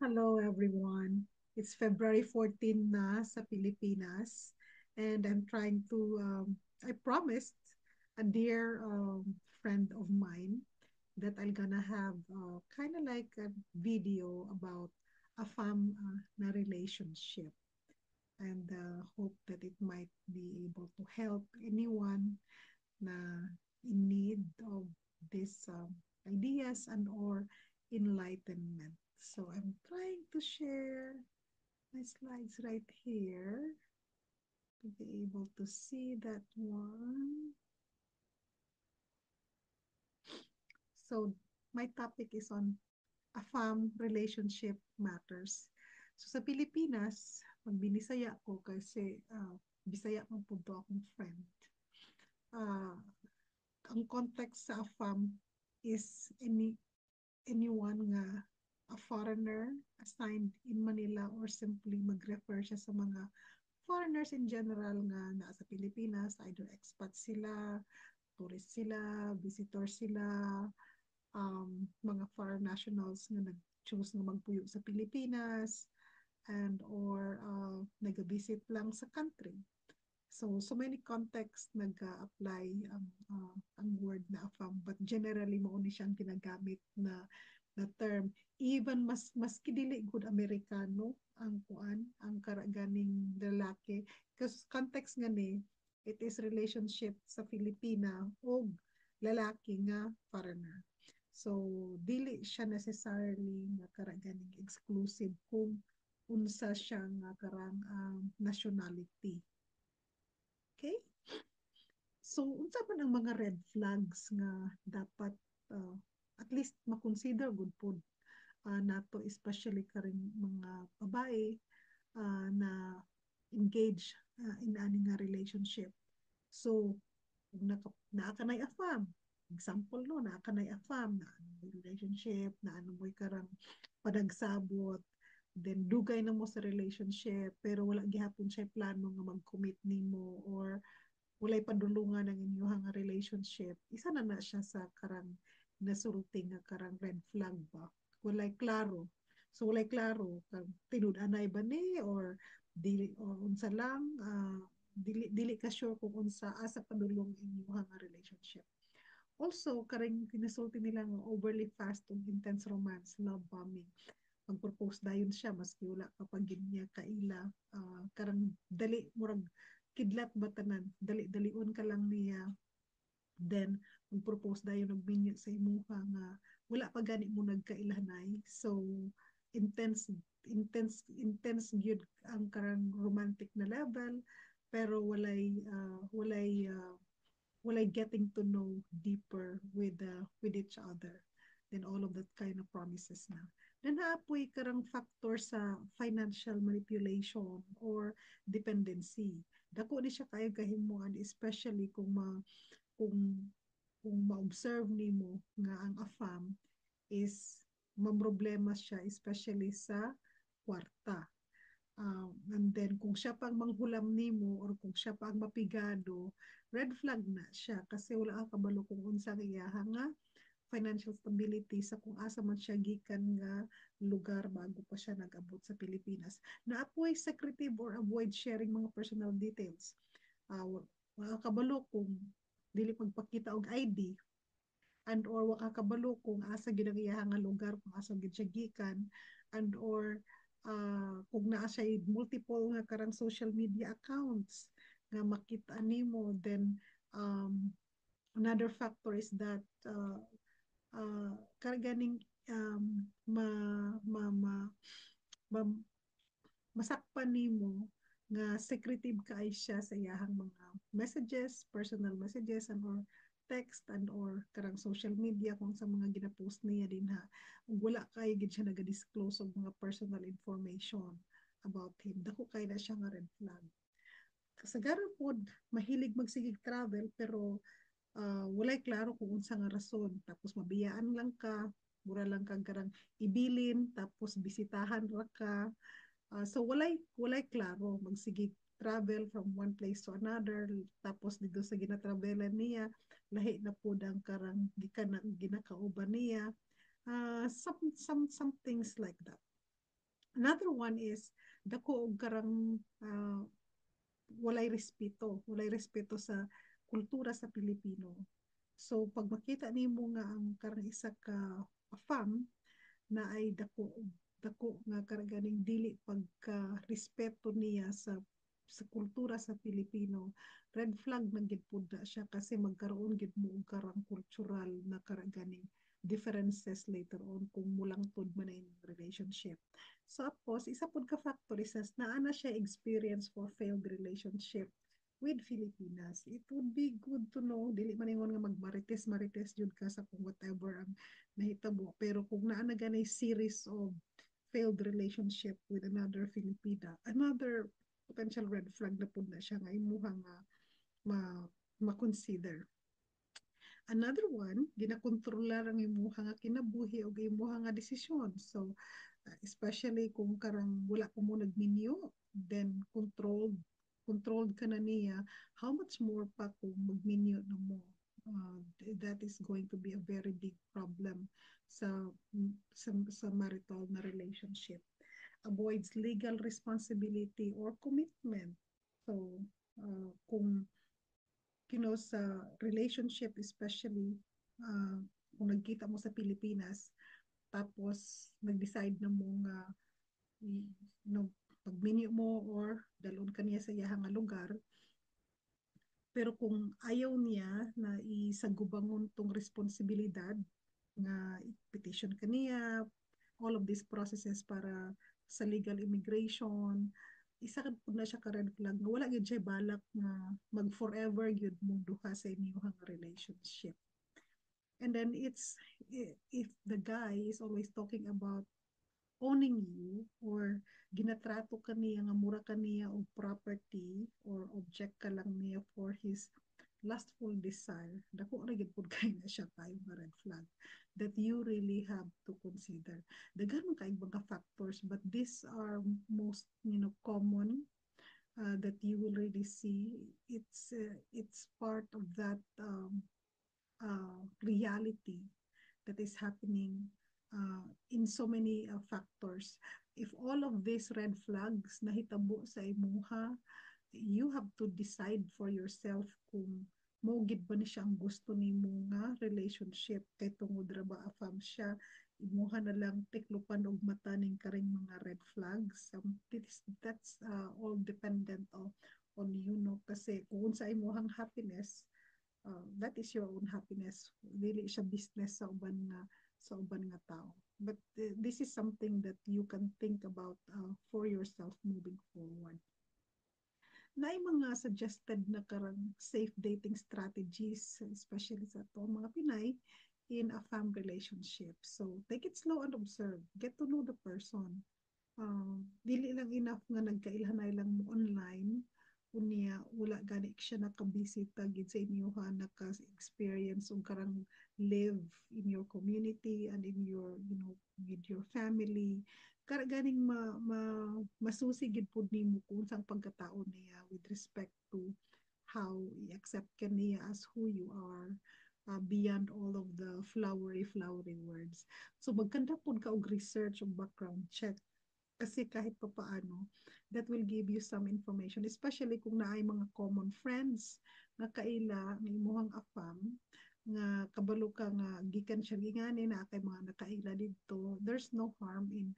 Hello everyone. It's February 14 na sa Pilipinas and I'm trying to I promised a dear friend of mine that I'm gonna have kind of like a video about a na relationship and hope that it might be able to help anyone na in need of these ideas and or enlightenment. So I'm trying to share my slides right here to be able to see that one. So my topic is on AFAM relationship matters. So sa Pilipinas, magbinisaya ko kasi Bisaya man po to akong friend. Uh, ang context sa AFAM is anyone nga a foreigner assigned in Manila or simply mag-refer siya sa mga foreigners in general nga naa sa Pilipinas, either expat sila, tourist sila, visitor sila, mga foreign nationals nga nag-choose na magpuyo sa Pilipinas and or nag-visit lang sa country. So many context nag-apply ang word na AFAM, but generally mo ni siyang ginagamit na term. Even mas kidili good Amerikano ang kuan, ang karaganing lalaki. Kasi context nga ni, it is relationship sa Filipina o lalaki nga foreigner. So, dili siya necessarily nga karaganing exclusive kung unsa siya nga karang nationality. Okay? So, unsa man ang mga red flags nga dapat uh, at least makonsider good po nato, especially karing mga babae na engage in ani nga relationship. So, kung naa ka nay afam, example no, naa ka nay afam na ano mo relationship, na ano mo karang padagsabot, then dugay na mo sa relationship pero wala gihapon siya plano nga mag-commit nimo or walay padulungan ang inyong relationship, isa na siya sa karang nasulti nga karang red flag ba? Walay klaro. So walay klaro kag tinud-anay ba ni or dili or unsa lang dili ka sure kung unsa asa padulong inyong relationship. Also, karang kinasulti nila nga overly fast and intense romance, love bombing. Mag-propose dayon siya maski wala pa pag niya kaila, karang dali murag kidlat batanan, dali-dalion ka lang niya, then mag-propose dayon og minyo sa imuha nga wala pa gani mo nagkailanay. So intense intense gyud ang karang romantic na level pero walay getting to know deeper with each other, then all of that kind of promises na. Then haapoy karang factor sa financial manipulation or dependency. Dako ni siya kayo kahimuan, especially kung kung ma-observe nimo nga ang AFAM is mamroblema siya especially sa kwarta. And then kung siya pang manghulam nimo or kung siya pang mapigado, red flag na siya kasi wala ka kabalo kung unsa iyaha nga financial stability sa kung asa man siya gikan nga lugar bago pa siya nag-abot sa Pilipinas. Naapoy secretive or avoid sharing mga personal details. Wala ka kabalo kung dili magpakita og ID and or waka kabalo kung asa gid ang iyang nga lugar, kung asa gid siya gikan, and or kung naa siya multiple nga karang social media accounts nga makita nimo, then another factor is that karaganing ma, ma, ma, ma, masakpan nimo nga secretive kaay siya sa iyahang mga messages, personal messages and or text and or karang social media kung sa mga gina-post niya din ha. Ug wala kay gid siya naga-disclose og mga personal information about him. Dako kay na siya nga red flag. Kasagaran pod mahilig magsigig travel pero walay klaro kung unsa nga rason. Tapos mabiyaan lang ka, mura lang kang karang ibilin, tapos bisitahan ra ka. So walay klaro magsige travel from one place to another, tapos dito sa ginatravelan niya lahi na pud ang karang gikan na ginakauban niya. Some things like that. Another one is dako og karang walay respeto sa kultura sa Pilipino. So pag makita nimo nga ang karang isa ka fam na ay dako nga karaganing dili pagka respeto niya sa kultura sa Pilipino, red flag na gid pud na siya kasi magkaroon gid mo og karang cultural na karaganing differences later on kung mulangtod man na inyong relationship. So tapos isa pud ka factor is naa na siya experience for failed relationship with Filipinas. It would be good to know dili man ingon nga magmarites-marites jud ka sa kung whatever ang nahitabo. Pero kung naa na ganay series of failed relationship with another Filipina, another potential red flag na po na siya nga imuhang ma, ma-consider. Another one, ginakontrolar ang imuha nga kinabuhi o imuha nga desisyon. So, especially kung karang wala ko mo nagminyo, then controlled ka na niya, how much more pa kung magminyo na mo? Uh, that is going to be a very big problem sa sa marital na relationship. Avoids legal responsibility or commitment. So, kung sa relationship especially, uh, kung nagkita mo sa Pilipinas, tapos nag-decide na mo nga no, pagminyo mo or dalon ka niya sa iyahang lugar, pero kung ayaw niya na isagubangon tong responsibilidad nga petition ka niya, all of these processes para sa legal immigration, isa ka po na siya ka red flag nga wala gyud siya balak nga mag forever gyud mo duha sa inyong relationship. And then it's if the guy is always talking about owning you or ginatrato ka niya nga mura ka niya og property or object ka lang niya for his lustful desire, dako ra gid pud kay na siya tayo nga red flag that you really have to consider. Daghan man kay mga factors but these are most common that you will really see. It's part of that reality that is happening in so many factors. If all of these red flags nahitabo sa imuha, you have to decide for yourself kung mo gid ba ni siya ang gusto nimo nga relationship kay tungod ra ba afam siya imuha na lang tiklupan og mata ning karing mga red flags. That's all dependent on you, no, kasi kung sa imuhang happiness, that is your own happiness, dili siya business sa uban nga tao. But this is something that you can think about for yourself moving forward. Na mga suggested na karang safe dating strategies, especially sa to mga Pinay, in a fam relationship. So, take it slow and observe. Get to know the person. Dili lang enough nga nagkailhanay lang mo online, unya wala gani siya nakabisita gid sa inyo ha, naka-experience og karang live in your community and in your with your family, kara ganing masusi gid pud nimo kung sang pagkatao niya with respect to how i-accept ka niya as who you are, beyond all of the flowery words. So magkanda pud ka og research og background check kasi kahit pa paano, that will give you some information, especially kung naay mga common friends nga kaila ng imuhang afam, nga kabalo ka nga gikan siya gingani na kay mga nakaila dito, there's no harm in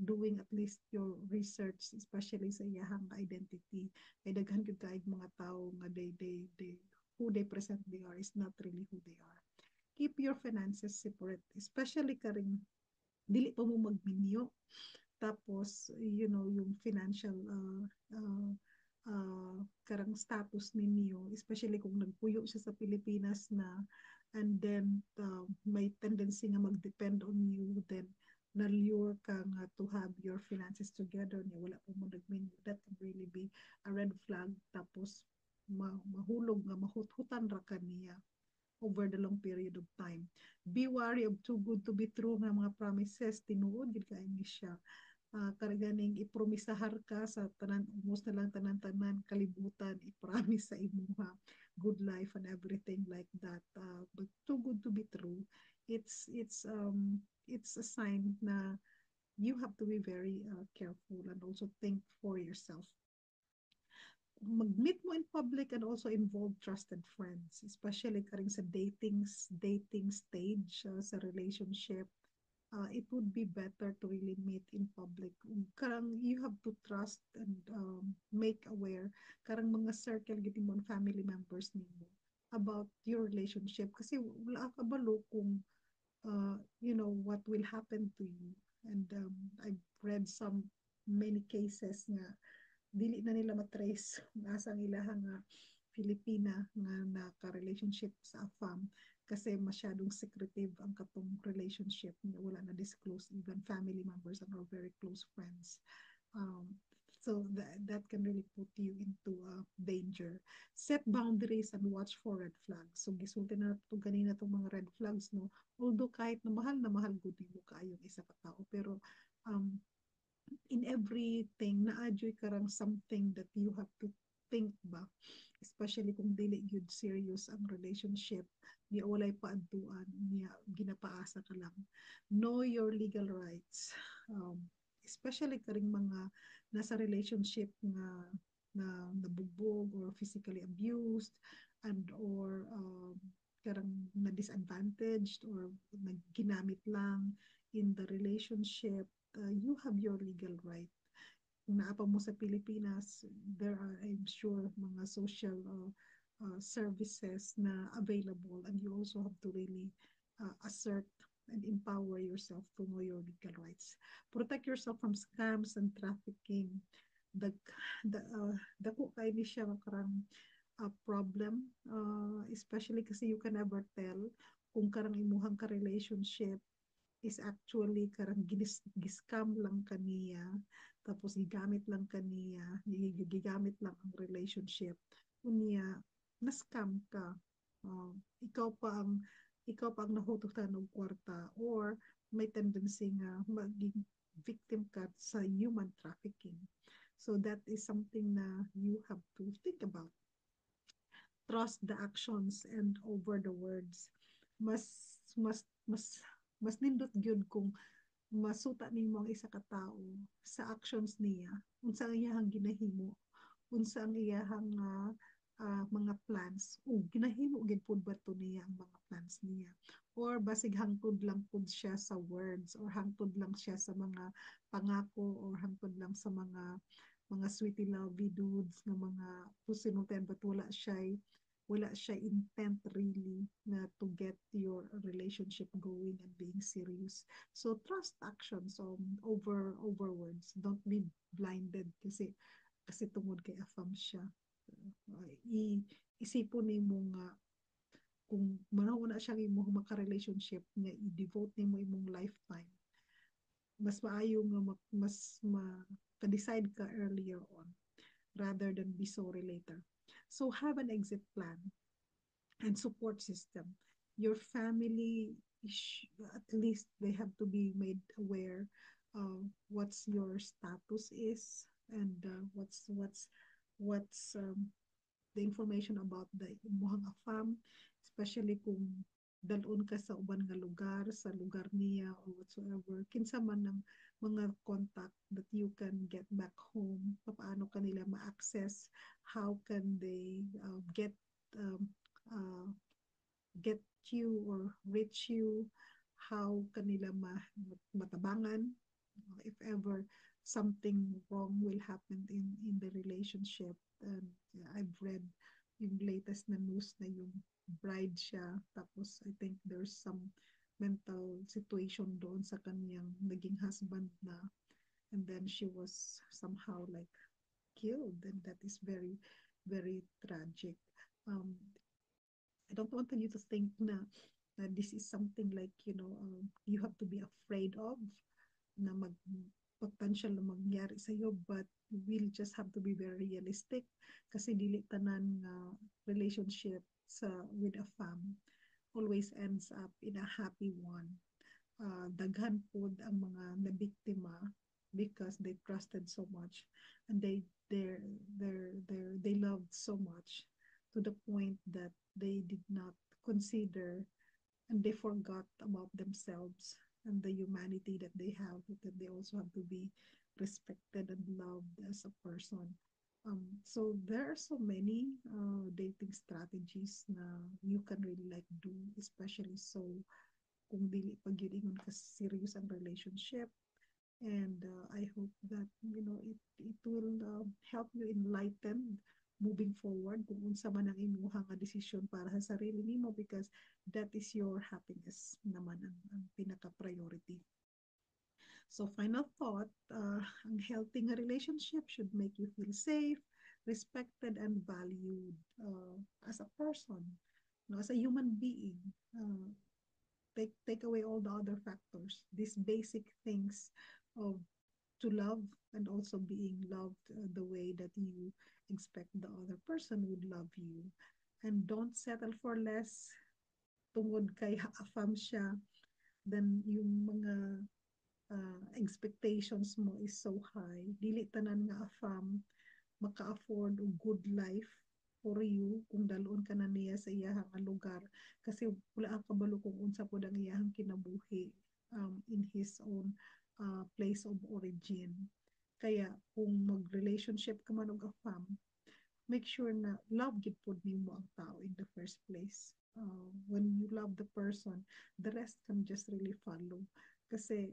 doing at least your research, especially sa iyahang identity. Kay daghan gyud kaayong mga tao nga they who they present they are is not really who they are. Keep your finances separate, especially karing dili pa mo magminyo, tapos yung financial karang status ninyo, especially kung nagpuyo siya sa Pilipinas na, and then may tendency nga mag-depend on you, then na-lure ka nga to have your finances together niya, wala po mo nagmin, that can really be a red flag. Tapos mahulog nga mahuthutan ra ka niya over the long period of time. Be wary of too good to be true nga mga promises, tinuod gid kay ni siya. Karaganing ipromisahar ka sa tanan, almost na lang tanan-tanan kalibutan, ipromise sa imuha good life and everything like that, but too good to be true, it's a sign na you have to be very careful and also think for yourself. Mag-meet mo in public and also involve trusted friends, especially karing sa dating stage sa relationship. It would be better to really meet in public. Karang you have to trust and make aware karang mga circle gid mo family members nimo about your relationship kasi wala ka balo kung what will happen to you. And I've read some many cases nga dili na nila matrace kung asa ang ilahang Filipina nga naka-relationship sa AFAM kasi masyadong secretive ang katong relationship nga wala na disclose even family members and our very close friends. So that can really put you into danger. Set boundaries and watch for red flags. So gisulti na ito ganina itong mga red flags, no? Although kahit na mahal gud mo kaayo isa ka tao, pero um, in everything na-adjoy karang something that you have to think ba, especially kung dili gyud serious ang relationship, niya walay paadtuan, niya ginapaasa ka lang. Know your legal rights. Especially karing mga nasa relationship nga na nabugbog or physically abused and or karang na disadvantaged or nagginamit lang in the relationship. You have your legal right. Kung naapa mo sa Pilipinas, there are, I'm sure, mga social services na available, and you also have to really assert and empower yourself to know your legal rights. Protect yourself from scams and trafficking. The dako kay ni siya karang problem, especially kasi you can never tell kung karang imuhang ka relationship is actually karang giscam lang kaniya, tapos gigamit lang kaniya, gigamit lang ang relationship unya na scam ka. uh, ikaw pa ang ikaw pa ang nahututan ng kwarta or may tendency nga maging victim ka sa human trafficking. So that is something na you have to think about. Trust the actions and over the words. Mas nindot gyud kung masuta nimo ang isa ka tawo sa actions niya, unsa ang iyahang ginahimo, unsa ang iyahang mga plans, o ginahimo gid pud ba to niya ang mga plans niya, or basig hangtod lang pud siya sa words or hangtod lang siya sa mga pangako or hangtod lang sa mga sweetie lovey dudes ng mga pusinutan, but wala siya intent really na to get your relationship going and being serious. So trust actions over words. Don't be blinded kasi tungod kay afam siya. Isipon nimo nga kung manahuna siya imo maka-relationship nga i-devote nimo imong lifetime, mas maayo nga ka-decide ka earlier on rather than be sorry later. So have an exit plan and support system. Your family, at least they have to be made aware of what's your status is, and what's the information about the imuhang afam, especially kung dalon ka sa uban nga lugar, sa lugar niya or whatsoever, kinsa man ng mga contact that you can get back home, paano kanila ma-access, how can they um, uh, get you or reach you, how kanila matabangan if ever something wrong will happen in the relationship. And I've read yung latest na news na yung bride siya, tapos I think there's some mental situation doon sa kanyang naging husband na, and then she was somehow like killed, and that is very very tragic. um, I don't want you to think na this is something like, you have to be afraid of na potential na mangyari sa iyo, but we'll just have to be very realistic kasi dili tanan relationship with a fam always ends up in a happy one. Daghan pod ang mga nabiktima because they trusted so much, and they loved so much to the point that they did not consider and they forgot about themselves. and the humanity that they have, that they also have to be respected and loved as a person. So there are so many dating strategies na you can really like do, especially so kung dili pag yun ingon ka serious ang relationship. And I hope that it will help you enlighten moving forward kung unsa man ang imuha nga desisyon para sa sarili nimo, because that is your happiness naman ang pinaka priority. So final thought, ang healthy nga relationship should make you feel safe, respected, and valued as a person, no, as a human being. Take away all the other factors, these basic things of to love and also being loved the way that you expect the other person would love you. And don't settle for less tungod kay affirm siya, then yung mga expectations mo is so high. Dili tanan nga affirm maka-afford og good life for you kung dalon ka na niya sa iyahang lugar, kasi wala ang kabalo kung unsa po ang iyahang kinabuhi in his own place of origin. Kaya kung mag-relationship ka man og afam, make sure na love gid pod nimo ang tao in the first place. When you love the person, the rest can just really follow. Kasi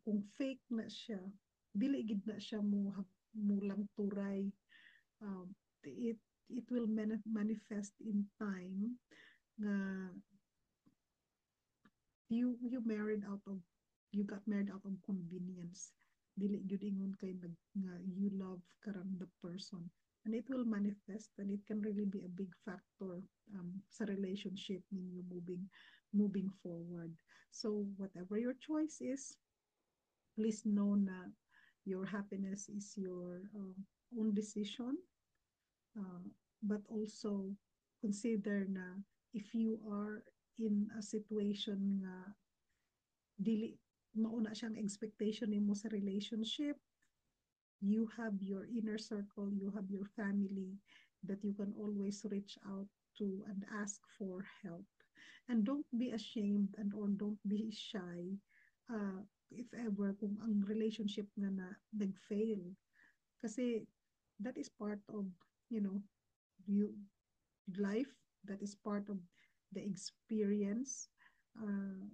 kung fake na siya, dili gid na siya mo lang turay. Um, it it will manifest in time nga you married out of you got married out of convenience, dili gyud ingon kay nga you love karang the person, and it will manifest, and it can really be a big factor sa relationship ninyo moving forward. So whatever your choice is, please know na your happiness is your own decision, uh, but also consider na if you are in a situation nga dili mauna siyang expectation nimo sa relationship, you have your inner circle, you have your family that you can always reach out to and ask for help. And don't be ashamed and or don't be shy if ever kung ang relationship nga na nag-fail. Kasi that is part of, you know, you life, that is part of the experience.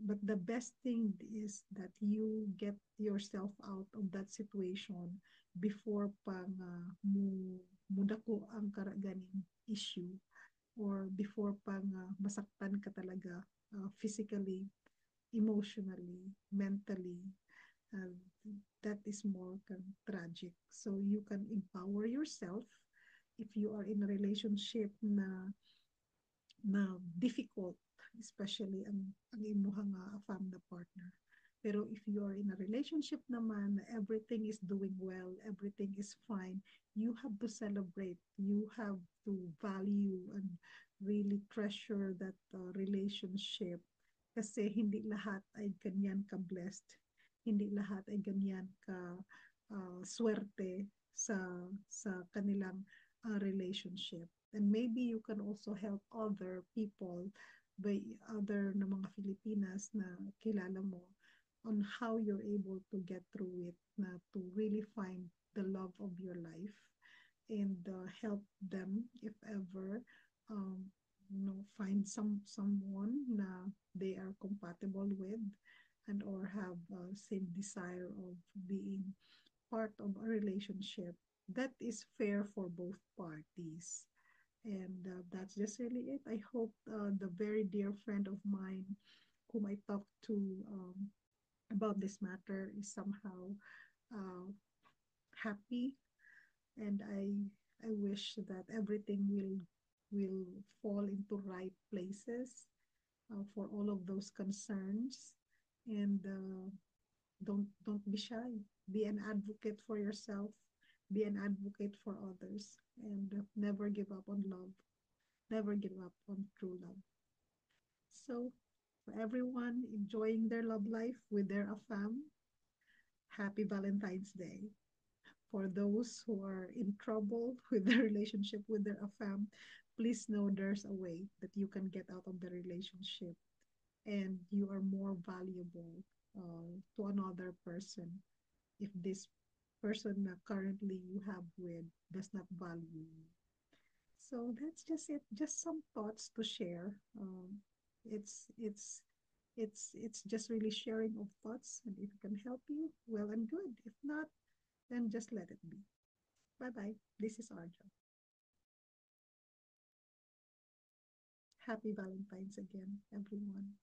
But the best thing is that you get yourself out of that situation before pang mudako ang karaganing issue, or before pang masaktan ka talaga physically, emotionally, mentally. Uh, that is more tragic. So you can empower yourself if you are in a relationship na difficult, especially ang imuhang family partner. Pero if you are in a relationship naman, everything is doing well, everything is fine, you have to celebrate, you have to value and really treasure that relationship, kasi hindi lahat ay ganyan ka-blessed, hindi lahat ay ganyan ka swerte sa kanilang relationship. And maybe you can also help other people by other na mga Filipinas na kilala mo on how you're able to get through it, na to really find the love of your life, and help them if ever find someone na they are compatible with, and or have same desire of being part of a relationship that is fair for both parties. And that's just really it. I hope the very dear friend of mine whom I talked to about this matter is somehow uh, happy, and I wish that everything will fall into right places for all of those concerns. And don't be shy. Be an advocate for yourself. Be an advocate for others, and never give up on love. Never give up on true love. So, for everyone enjoying their love life with their afam, happy Valentine's Day. For those who are in trouble with their relationship with their afam, please know there's a way that you can get out of the relationship, and you are more valuable to another person if this person na currently you have with does not value you. So that's just it. Just some thoughts to share. It's it's it's just really sharing of thoughts, and if it can help you, well and good. If not, then just let it be. Bye bye. This is Arjo. Happy Valentine's again, everyone.